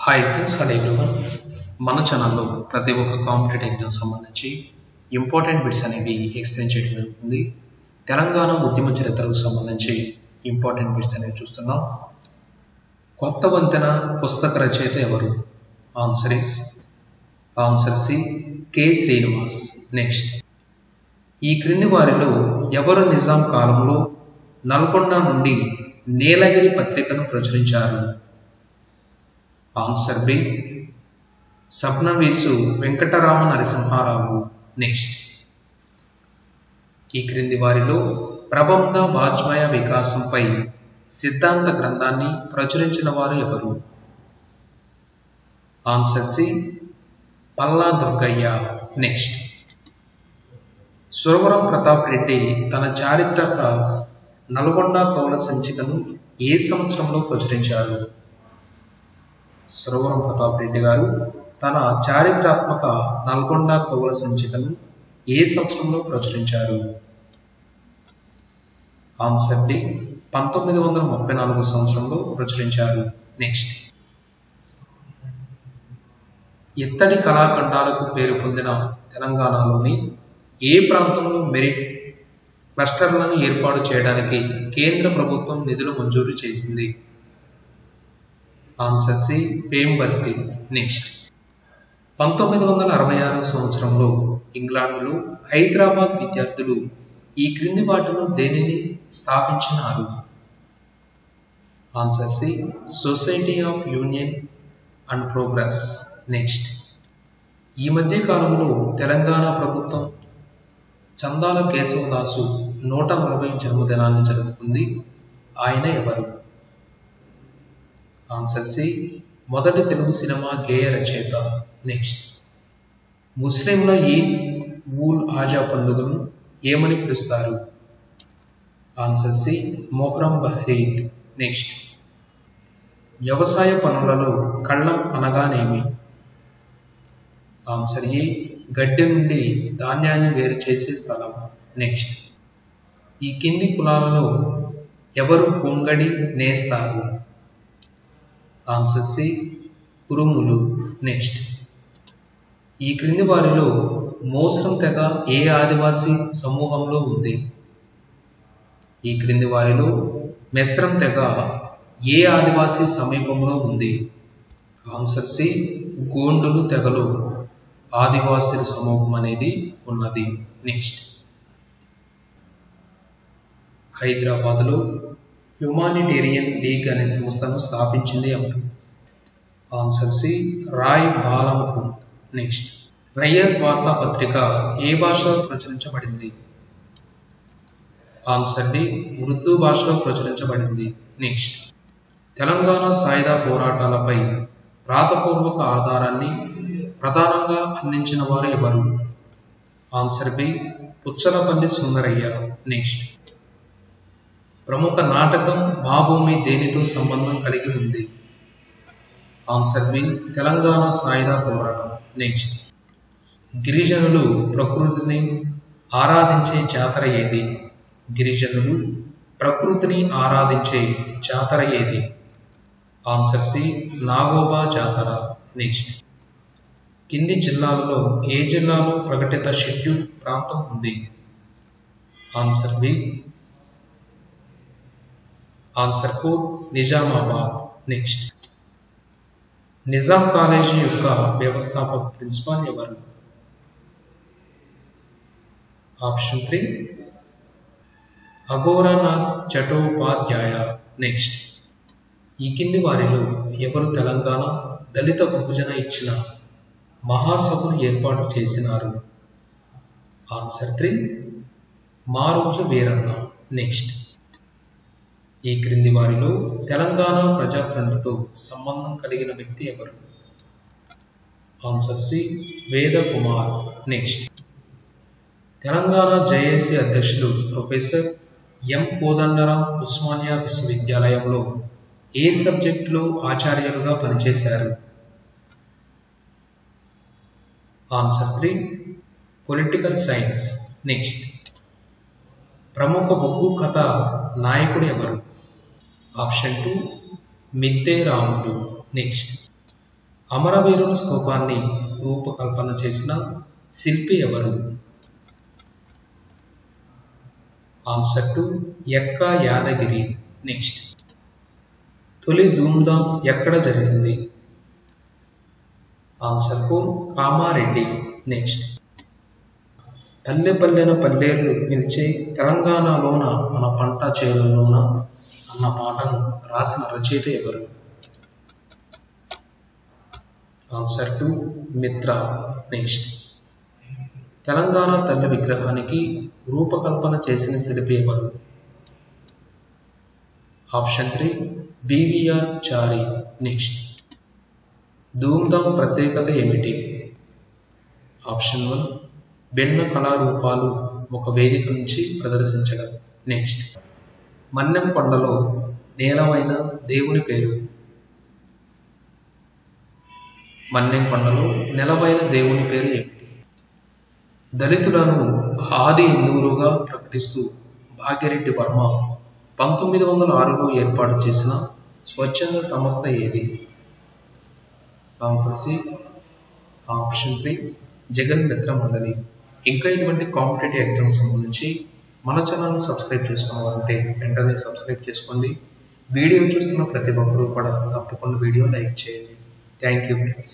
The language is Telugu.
Hi friends, hello everyone. మన ఛానల్లో ప్రతి ఒక్క కాంపిటేటివ్ ఎగ్జామ్ సంబంధించి ఇంపార్టెంట్ బిట్స్ అనేవి ఎక్స్ప్లెయిన్ చేయడం జరుగుతుంది. తెలంగాణ ఉద్యమ చరిత్రకు సంబంధించి ఇంపార్టెంట్ బిట్స్ అనేవి చూస్తున్నాం. కొత్త వంతెన పుస్తక రచయిత ఎవరు? Answer C K Srinivas. Next, ఈ క్రింది వారిలో ఎవరు నిజాం కాలంలో నల్గొండ నుండి నీలగిరి పత్రికను ప్రచురించారు? Answer B Sabnavis Venkatarama Narasimharao. Next, ఈ క్రింది వారిలో ప్రబంధ వాజ్మయ వికాసంపై సిద్ధాంత గ్రంథాన్ని ప్రచురించిన వారు ఎవరు? Answer C Palla Durgaiah. Next, Suravaram Pratap Reddy తన చారిత్రక నల్గొండ కవుల సంచికను ఏ సంవత్సరంలో ప్రచురించారు? సురవరం ప్రతాప్ రెడ్డి గారు తన చారిత్రాత్మక నల్గొండ కవుల సంచికను ఏ సంవత్సరంలో ప్రచురించారు? ఆన్సర్ డి 1934 సంవత్సరంలో ప్రచురించారు. నెక్స్ట్, ఇత్తడి కళాఖండాలకు పేరు పొందిన తెలంగాణలోని ఏ ప్రాంతంలో మెరిట్ క్లస్టర్లను ఏర్పాటు చేయడానికి కేంద్ర ప్రభుత్వం నిధులు మంజూరు చేసింది? Answer C పేంబర్తి. నెక్స్ట్, 1966 సంవత్సరంలో ఇంగ్లాండ్లో హైదరాబాద్ విద్యార్థులు ఈ క్రింది వాటిలో దేనిని స్థాపించినారు? Answer C society of union and progress. Next, ఈ మధ్య కాలంలో తెలంగాణ ప్రభుత్వం చందాల కేశవదాసు 140 జన్మదినాన్ని జరుపుకుంది. ఆయన ఎవరు? ఆన్సర్ సి మొదటి తెలుగు సినిమా గేయ రచయిత. నెక్స్ట్, ముస్లింల ఈద్ ఊల్ ఆజా పండుగను ఏమని పిలుస్తారు? Answer C Muharram Bakrid. Next, వ్యవసాయ పనులలో కళ్ళం అనగానేమి? ఆన్సర్ ఏ గడ్డి నుండి ధాన్యాన్ని వేరు చేసే స్థలం. నెక్స్ట్, ఈ కింది కులాలలో ఎవరు పొంగడి నేస్తారు? Answer C కురుములు. నెక్స్ట్, ఈ క్రింది వారిలో మోస్రం తెగ ఏ ఆదివాసీ సమూహంలో ఉంది? ఈ క్రింది వారిలో మెస్రం తెగ ఏ ఆదివాసీ సమీపంలో ఉంది? ఆన్సర్ సి గోండులు తెగలో ఆదివాసీల సమూహం అనేది ఉన్నది. నెక్స్ట్, హైదరాబాద్లో హ్యుమానిటేరియన్ లీగ్ అనే సంస్థను స్థాపించింది ఎవరు? Answer C Rai Balamukund. Next, Rayyat వార్తాపత్రిక ఏ భాషలో ప్రచురించబడింది? ఆన్సర్ డి ఉర్దూ భాషలో ప్రచురించబడింది. నెక్స్ట్, తెలంగాణ సాయుధ పోరాటాలపై వ్రాతపూర్వక ఆధారాన్ని ప్రధానంగా అందించిన వారు ఎవరు? Answer B Puchalapalli Sundarayya. Next, ప్రముఖ నాటకం మా భూమి దేనితో సంబంధం కలిగి ఉంది? ఆన్సర్ బి తెలంగాణ సాయుధ పోరాటం. నెక్స్ట్, గిరిజనులు ప్రకృతిని ఆరాధించే జాతర ఏది? గిరిజనులు ప్రకృతిని ఆరాధించే జాతర ఏది? ఆన్సర్ సి నాగోబా జాతర. నెక్స్ట్, కింది జిల్లాలలో ఏ జిల్లాలో ప్రకటిత షెడ్యూల్ ప్రాంతం ఉంది? Answer B answer 4 Nizamabad. Next, Nizam college యొక్క వ్యవస్థాపక ప్రిన్సిపాల్ ఎవరు? ఆప్షన్ 3 అఘోరానాథ్ చటోపాధ్యాయ. నెక్స్ట్, ఈ కింది వారిలో ఎవరు తెలంగాణ దళిత విభజన ఇచ్చిన మహాసభను ఏర్పాటు చేసినారు? ఆన్సర్ 3 మారోజు వీరన్న. నెక్స్ట్, ఈ క్రింది వారిలో తెలంగాణ ప్రజా ఫ్రంట్తో సంబంధం కలిగిన వ్యక్తి ఎవరు? ఆన్సర్ సి వేద కుమార్. నెక్స్ట్, తెలంగాణ జేఏసీ అధ్యక్షులు ప్రొఫెసర్ ఎం కోదండరాం ఉస్మానియా విశ్వవిద్యాలయంలో ఏ సబ్జెక్టులో ఆచార్యులుగా పనిచేశారు? Answer 3 political science. నెక్స్ట్, ప్రముఖ ఒగ్గు కథ నాయకుడు ఎవరు? ఆప్షన్ 2 మిద్దె రాములు. నెక్స్ట్, అమరవీరుల స్తూపాన్ని రూపకల్పన చేసిన శిల్పి ఎవరు? ఆన్సర్ టు యక్క యాదగిరి. నెక్స్ట్, తొలి ధూమ్ధాం ఎక్కడ జరిగింది? ఆన్సర్ 4 కామారెడ్డి. నెక్స్ట్, పల్లె పల్లెన పల్లెలు పిలిచే తెలంగాణలోన మన పంట చేనులోన అన్న పాటను రాసిన రచయిత ఎవరు? ఆన్సర్ 2 మిత్ర. నెక్స్ట్, తెలంగాణ తల్లి విగ్రహానికి రూపకల్పన చేసిన శిల్పి ఎవరు? ఆప్షన్ 3 బివిఆర్ చారి. నెక్స్ట్, ధూమ్ధాం ప్రత్యేకత ఏమిటి? ఆప్షన్ 1 భిన్న కళారూపాలు ఒక వేదిక నుంచి ప్రదర్శించడం. నెక్స్ట్, మన్నెం కొండలో నేలవైన దేవుని పేరు? మన్నెం కొండలో నెలవైన దేవుని పేరు ఏమిటి? దళితులను ఆది హిందువులుగా ప్రకటిస్తూ భాగ్యరెడ్డి వర్మ 1906లో ఏర్పాటు చేసిన స్వచ్ఛంద సంస్థ ఏది? ఆన్సర్ సి ఆప్షన్ 3 జగన్ మిత్ర మండలి. ఇంకా ఇటువంటి కాంపిటేటివ్ ఎగ్జామ్స్ సంబంధించి మన ఛానల్ని సబ్స్క్రైబ్ చేసుకోవాలంటే వెంటనే సబ్స్క్రైబ్ చేసుకోండి. వీడియో చూస్తున్న ప్రతి ఒక్కరూ కూడా తప్పకుండా వీడియో లైక్ చేయండి. Thank you friends.